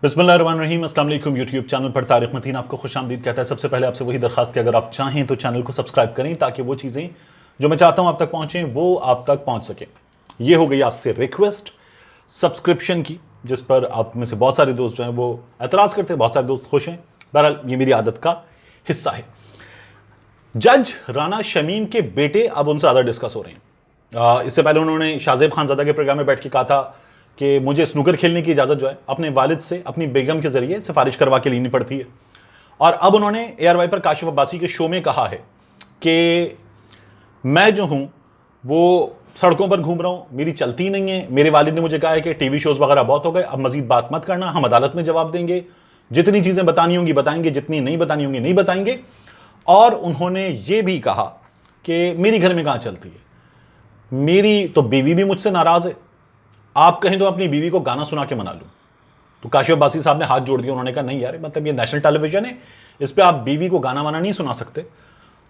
बिस्मिल्लाहिर्रहमानिर्रहीम। अस्सलाम वालेकुम। यूट्यूब चैनल पर तारिक मतीन आपको खुशामदीद कहता है। सबसे पहले आपसे वही दरखास्त कि अगर आप चाहें तो चैनल को सब्सक्राइब करें ताकि वो चीज़ें जो मैं चाहता हूं आप तक पहुंचें वो आप तक पहुंच सके। ये हो गई आपसे रिक्वेस्ट सब्सक्रिप्शन की, जिस पर आप में से बहुत सारे दोस्त जो हैं वो एतराज़ करते हैं, बहुत सारे दोस्त खुश हैं। बहरहाल ये मेरी आदत का हिस्सा है। जज राना शमीम के बेटे अब उनसे ज़्यादा डिस्कस हो रहे हैं। इससे पहले उन्होंने शाहजेब खानज़ादा के प्रोग्राम में बैठ के कहा था कि मुझे स्नूकर खेलने की इजाज़त जो है अपने वालिद से अपनी बेगम के ज़रिए सिफारिश करवा के लेनी पड़ती है। और अब उन्होंने ARY पर काशिफ अब्बासी के शो में कहा है कि मैं जो हूँ वो सड़कों पर घूम रहा हूँ, मेरी चलती नहीं है। मेरे वालिद ने मुझे कहा है कि टीवी शोज़ वगैरह बहुत हो गए, अब मजीद बात मत करना, हम अदालत में जवाब देंगे, जितनी चीज़ें बतानी होंगी बताएंगे, जितनी नहीं बतानी होंगी नहीं बताएंगे। और उन्होंने ये भी कहा कि मेरी घर में कहाँ चलती है, मेरी तो बीवी भी मुझसे नाराज़ है, आप कहें तो अपनी बीवी को गाना सुना के मना लूं। तो काशिफ अब्बासी साहब ने हाथ जोड़ दिया, उन्होंने कहा नहीं यार, मतलब ये नेशनल टेलीविजन है, इस पे आप बीवी को गाना वाना नहीं सुना सकते।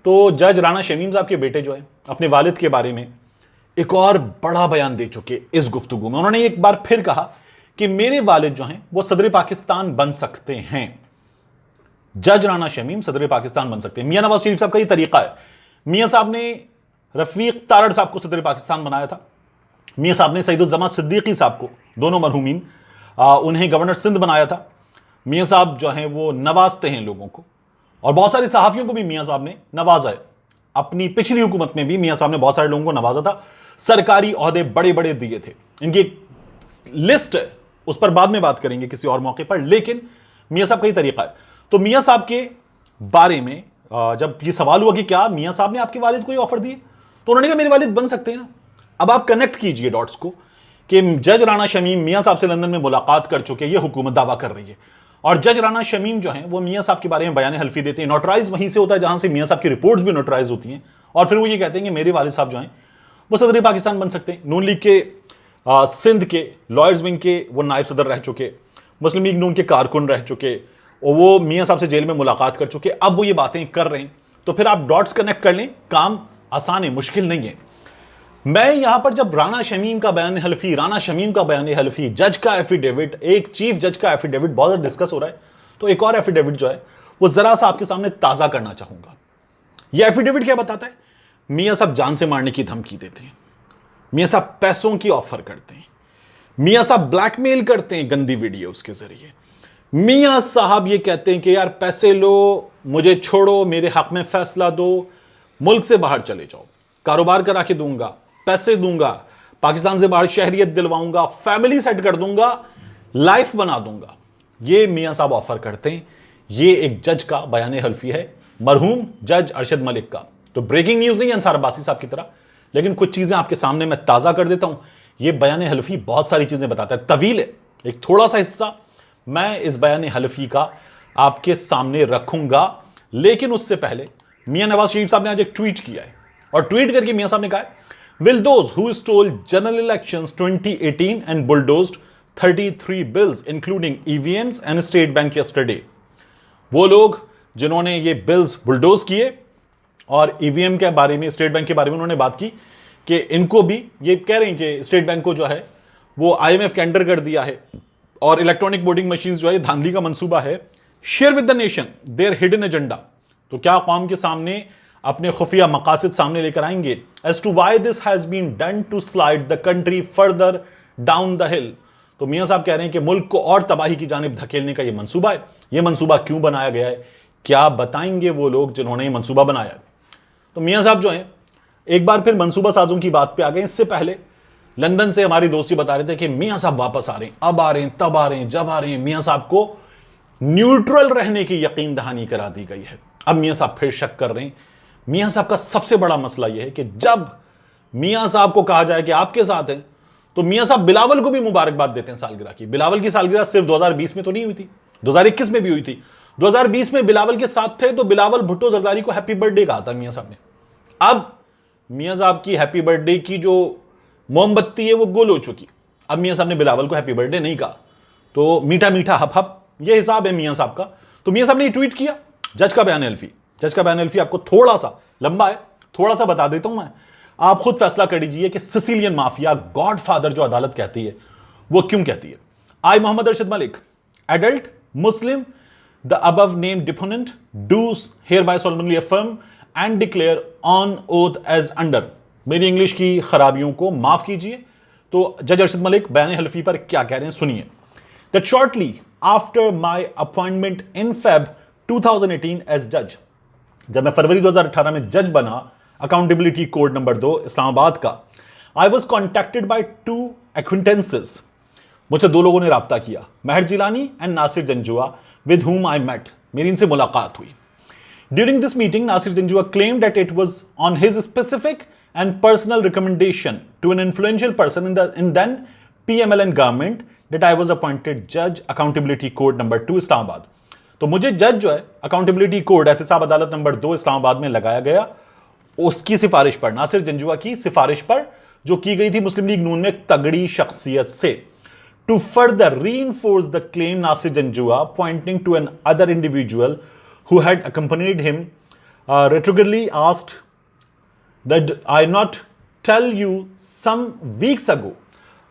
तो जज राना शमीम साहब के बेटे जो है अपने वालिद के बारे में एक और बड़ा बयान दे चुके इस गुफ्तगू में। उन्होंने एक बार फिर कहा कि मेरे वालिद जो हैं वो सदर पाकिस्तान बन सकते हैं। जज राना शमीम सदर पाकिस्तान बन सकते हैं। मियां नवाज शरीफ साहब का ये तरीका है। मियां साहब ने रफीक तारड़ साहब को सदर पाकिस्तान बनाया था, मियां साहब ने सईदुज्जमा सिद्दीकी साहब को, दोनों मरहूमीन, उन्हें गवर्नर सिंध बनाया था। मियां साहब जो हैं वो नवाजते हैं लोगों को, और बहुत सारे सहाफियों को भी मियां साहब ने नवाजा है। अपनी पिछली हुकूमत में भी मियां साहब ने बहुत सारे लोगों को नवाजा था, सरकारी ओहदे बड़े बड़े दिए थे। इनकी एक लिस्ट है, उस पर बाद में बात करेंगे किसी और मौके पर, लेकिन मियां साहब का ही तरीका है। तो मियां साहब के बारे में जब ये सवाल हुआ कि क्या मियां साहब ने आपके वालिद को ये ऑफर दिए, तो उन्होंने कहा मेरे वालिद बन सकते हैं ना। अब आप कनेक्ट कीजिए डॉट्स को कि जज राना शमीम मियां साहब से लंदन में मुलाकात कर चुके, ये हुकूमत दावा कर रही है, और जज राना शमीम जो हैं वो मियां साहब के बारे में बयान हल्फी देते हैं। नोटराइज वहीं से होता है जहां से मियां साहब की रिपोर्ट्स भी नोटराइज होती हैं, और फिर वो ये कहते हैं कि मेरे वालिद साहब जो हैं वो सदर पाकिस्तान बन सकते हैं। नून लीग के सिंध के लॉयर्स विंग के वो नायब सदर रह चुके, मुस्लिम लीग नून के कारकुन रह चुके, और वो मियां साहब से जेल में मुलाकात कर चुके, अब वो ये बातें कर रहे हैं। तो फिर आप डॉट्स कनेक्ट कर लें, काम आसान है, मुश्किल नहीं है। मैं यहां पर जब राना शमीम का बयान हल्फी, राना शमीम का बयान हल्फी, जज का एफिडेविट, एक चीफ जज का एफिडेविट बहुत ज्यादा डिस्कस हो रहा है, तो एक और एफिडेविट जो है वो जरा सा आपके सामने ताजा करना चाहूंगा। यह एफिडेविट क्या बताता है? मियां साहब जान से मारने की धमकी देते हैं, मियां साहब पैसों की ऑफर करते हैं, मियां साहब ब्लैकमेल करते हैं गंदी वीडियोस के जरिए, मियां साहब ये कहते हैं कि यार पैसे लो, मुझे छोड़ो, मेरे हक में फैसला दो, मुल्क से बाहर चले जाओ, कारोबार करा के दूंगा, पैसे दूंगा, पाकिस्तान से बाहर शहरियत दिलवाऊंगा, फैमिली सेट कर दूंगा, लाइफ बना दूंगा। ये मियां साहब ऑफर करते हैं। ये एक जज का बयान हल्फी है, मरहूम जज अरशद मलिक का। तो ब्रेकिंग न्यूज नहीं है अंसार अब्बासी साहब की तरह, लेकिन कुछ चीजें आपके सामने मैं ताजा कर देता हूं। ये बयान हल्फी बहुत सारी चीजें बताता है, तवील है, एक थोड़ा सा हिस्सा मैं इस बयान हल्फी का आपके सामने रखूंगा। लेकिन उससे पहले मियां नवाज शरीफ साहब ने आज एक ट्वीट किया है, और ट्वीट करके मियां साहब ने कहा है, will those who stole general elections 2018 and bulldozed 33 bills including EVMs and state bank yesterday, वो लोग जिन्होंने ये बिल्स बुलडोज किए और ईवीएम के बारे में, स्टेट बैंक के बारे में उन्होंने बात की कि इनको भी, ये कह रहे हैं कि स्टेट बैंक को जो है वो IMF के अंडर कर दिया है, और इलेक्ट्रॉनिक वोटिंग मशीन जो है धांधली का मंसूबा है। Share with the nation there hidden agenda, तो क्या कौम के सामने अपने खुफिया मकासद सामने लेकर आएंगे। As to why this has been done to slide the country further down the hill, तो मियां साहब कह रहे हैं कि मुल्क को और तबाही की जानिब धकेलने का यह मंसूबा है। यह मंसूबा क्यों बनाया गया है, क्या बताएंगे वो लोग जिन्होंने यह मंसूबा बनाया। तो मियां साहब जो है एक बार फिर मंसूबा साजों की बात पे आ गए। इससे पहले लंदन से हमारी दोस्ती बता रहे थे कि मियां साहब वापस आ रहे हैं, अब आ रहे हैं, तब आ रहे हैं, जब आ रहे हैं। मियां साहब को न्यूट्रल रहने की यकीन दहानी करा दी गई है। अब मियां साहब फिर शक कर रहे हैं। मियां साहब का सबसे बड़ा मसला यह है कि जब मियां साहब को कहा जाए कि आपके साथ हैं, तो मियां साहब बिलावल को भी मुबारकबाद देते हैं सालगिरह की। बिलावल की सालगिरह सिर्फ 2020 में तो नहीं हुई थी, 2021 में भी हुई थी। 2020 में बिलावल के साथ थे तो बिलावल भुट्टो जरदारी को हैप्पी बर्थडे कहा था मियां साहब ने। अब मियां साहब की हैप्पी बर्थडे की जो मोमबत्ती है वो गुल हो चुकी, अब मियां साहब ने बिलावल को हैप्पी बर्थडे नहीं कहा, तो मीठा मीठा हप हप, ये हिसाब है मियां साहब का। तो मियां साहब ने ट्वीट किया जज का बयान हल्फी। जज का बयान हल्फी आपको थोड़ा सा लंबा है, थोड़ा सा बता देता हूं मैं, आप खुद फैसला कर लीजिए कि सिसिलियन माफिया गॉडफादर जो अदालत कहती है वो क्यों कहती है। I Mohammad Arshad Malik adult, Muslim, the above named deponent do hereby solemnly affirm and declare on oath as under. मेरी इंग्लिश की खराबियों को माफ कीजिए। तो जज अरशद मलिक बयान हल्फी पर क्या कह रहे हैं सुनिए। That shortly after my appointment in Feb 2018 as judge, जब मैं फरवरी 2018 में जज बना अकाउंटेबिलिटी कोड नंबर 2 इस्लामाबाद का, I was contacted by two acquaintances. मुझसे दो लोगों ने राब्ता किया, Mehar Jilani and Nasir Janjua, with whom I met. मेरी इनसे मुलाकात हुई। During this meeting, Nasir Janjua claimed that it was on his specific and personal recommendation to an influential person in then PMLN government that I was appointed judge accountability code number 2 Islamabad. तो मुझे जज जो है accountability code एहतसाब अदालत number 2 Islamabad में लगाया गया, उसकी सिफारिश पर, नासिर जंजुआ की सिफारिश पर, जो की गई थी मुस्लिम लीग नून में एक तगड़ी शख्सियत से। To further reinforce the claim, Nasir Janjua, pointing to an other individual who had accompanied him, retrogradely asked that I not tell you some weeks ago.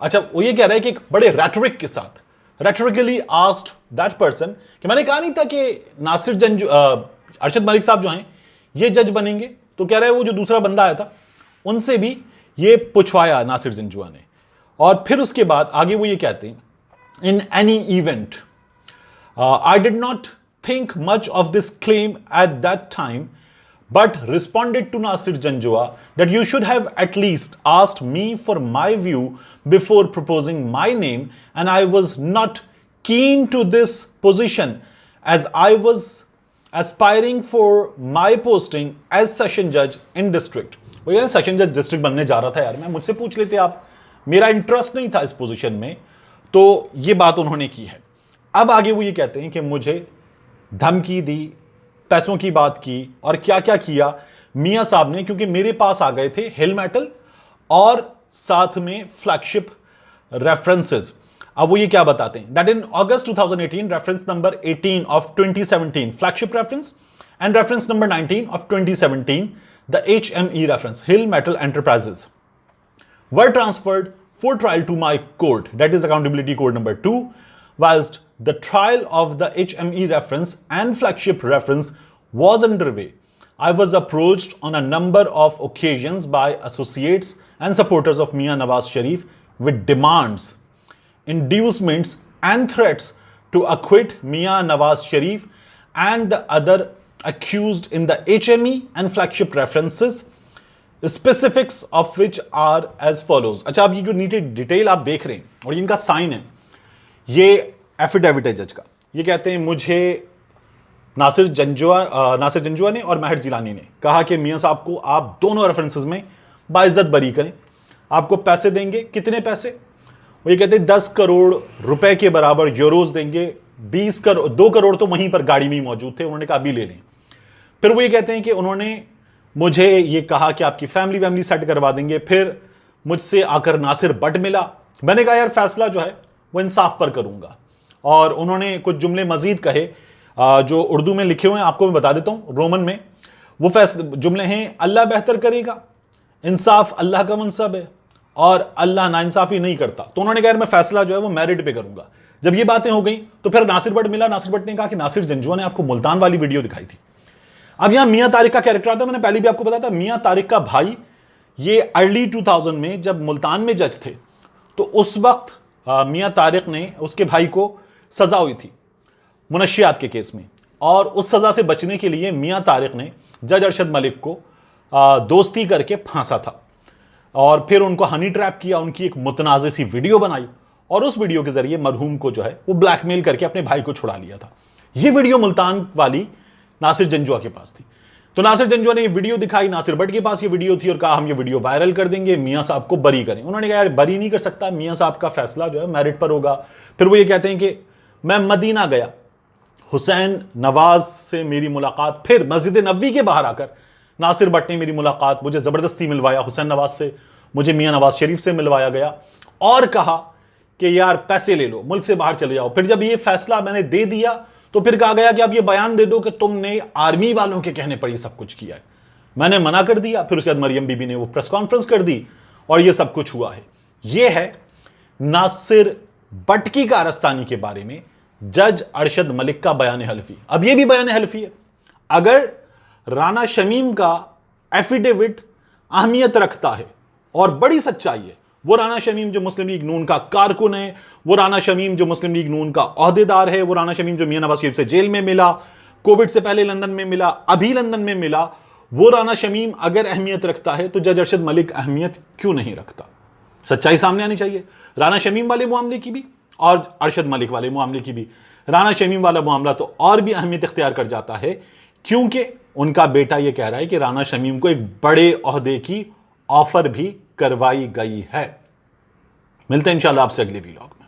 अच्छा, वो ये कह रहा है कि एक बड़े रेटोरिक के साथ, रेटोरिकली आस्क्ड दैट पर्सन, कि मैंने कहा नहीं था कि नासिर अरशद मलिक साहब जो हैं ये जज बनेंगे। तो कह रहा है वो जो दूसरा बंदा आया था उनसे भी ये पूछवाया नासिर जंजुआ ने। और फिर उसके बाद आगे वो ये कहते हैं, in any event I did not think much of this claim at that time, but responded to Nasir Janjua that you should have at least asked me for my view before proposing my name, and I was not keen to this position as I was aspiring for my posting as session judge in district. वो यार session जज district बनने जा रहा था यार, मैं मुझसे पूछ लेते आप, मेरा इंटरेस्ट नहीं था इस पोजीशन में। तो ये बात उन्होंने की है। अब आगे वो ये कहते हैं कि मुझे धमकी दी, पैसों की बात की, और क्या क्या किया मियां साहब ने, क्योंकि मेरे पास आ गए थे हिल मेटल और साथ में फ्लैगशिप रेफरेंसेस। अब वो ये क्या बताते हैं, that in August 2018 reference number 18 of 2017 flagship reference and reference number 19 of 2017 the HME reference hill metal enterprises were transferred for trial to my court, that is accountability code number 2, whilst the trial of the HME reference and flagship reference was underway. I was approached on a number of occasions by associates and supporters of Mian Nawaz Sharif with demands, inducements and threats to acquit Mian Nawaz Sharif and the other accused in the HME and flagship references, specifics of which are as follows. अच्छा, अब ये जो नीचे detail आप देख रहे हैं और इनका साइन है, ये एफिडेविट है जज का। ये कहते हैं मुझे नासिर जंजुआ ने और महर जिलानी ने कहा कि मियां साहब को आप दोनों रेफरेंसेस में बाइज्जत बरी करें, आपको पैसे देंगे। कितने पैसे? वो ये कहते हैं 10 करोड़ रुपए के बराबर यूरोज देंगे। 2 करोड़ तो वहीं पर गाड़ी में ही मौजूद थे, उन्होंने कहा अभी ले लें। फिर वो ये कहते हैं कि उन्होंने मुझे ये कहा कि आपकी फैमिली सेट करवा देंगे। फिर मुझसे आकर नासिर बट मिला, मैंने कहा यार फैसला जो है वो इंसाफ पर करूंगा। और उन्होंने कुछ जुमले मजीद कहे जो उर्दू में लिखे हुए हैं, आपको मैं बता देता हूं रोमन में। वो जुमले हैं, अल्लाह बेहतर करेगा, इंसाफ अल्लाह का मनसब है और अल्लाह नाइंसाफी नहीं करता। तो उन्होंने कहा मैं फैसला जो है वो मेरिट पे करूंगा। जब ये बातें हो गई तो फिर नासिर बट मिला। नासिर बट ने कहा कि नासिर जंजुआ ने आपको मुल्तान वाली वीडियो दिखाई थी। अब यहां मियां तारिक का कैरेक्टर आता है, मैंने पहले भी आपको बताया था, मियां तारिक का भाई ये अर्ली 2000 में जब मुल्तान में जज थे तो उस वक्त मियां तारिक ने, उसके भाई को सजा हुई थी मुनशियात के केस में, और उस सजा से बचने के लिए मियां तारिक ने जज अरशद मलिक को दोस्ती करके फांसा था और फिर उनको हनी ट्रैप किया, उनकी एक मुतनाज़ सी वीडियो बनाई और उस वीडियो के जरिए मरहूम को जो है वो ब्लैकमेल करके अपने भाई को छुड़ा लिया था। ये वीडियो मुल्तान वाली नासिर जंजुआ के पास थी। तो नासिर जंजुआ ने ये वीडियो दिखाई, नासिर बट के पास ये वीडियो थी और कहा हम ये वीडियो वायरल कर देंगे, मियां साहब को बरी करें। उन्होंने कहा यार बरी नहीं कर सकता, मियां साहब का फैसला जो है मेरिट पर होगा। फिर वो ये कहते हैं कि मैं मदीना गया, हुसैन नवाज से मेरी मुलाकात, फिर मस्जिद नबवी के बाहर आकर नासिर बट ने मेरी मुलाकात, मुझे जबरदस्ती मिलवाया हुसैन नवाज से, मुझे मियां नवाज शरीफ से मिलवाया गया और कहा कि यार पैसे ले लो, मुल्क से बाहर चले जाओ। फिर जब ये फैसला मैंने दे दिया तो फिर कहा गया कि अब ये बयान दे दो कि तुमने आर्मी वालों के कहने पर ये सब कुछ किया है। मैंने मना कर दिया। फिर उसके बाद मरियम बीबी ने वो प्रेस कॉन्फ्रेंस कर दी और ये सब कुछ हुआ है। ये है नासिर बट की कारस्तानी के बारे में जज अरशद मलिक का बयान हल्फी। अब यह भी बयान हल्फी है। अगर राना शमीम का एफिडेविट अहमियत रखता है और बड़ी सच्चाई है, वो राना शमीम जो मुस्लिम लीग नून का कारकुन है, वो राना शमीम जो मुस्लिम लीग नून का ओहदेदार है, वो राना शमीम जो मियां नवाज शरीफ से जेल में मिला, कोविड से पहले लंदन में मिला, अभी लंदन में मिला, वो राना शमीम अगर अहमियत रखता है तो जज अरशद मलिक अहमियत क्यों नहीं रखता? सच्चाई सामने आनी चाहिए। राना शमीम वाले मामले की भी और अरशद मलिक वाले मामले की भी। राना शमीम वाला मामला तो और भी अहमियत इख्तियार कर जाता है क्योंकि उनका बेटा यह कह रहा है कि राना शमीम को एक बड़े ओहदे की ऑफर भी करवाई गई है। मिलते हैं इंशाल्लाह आपसे अगले वीलॉग में।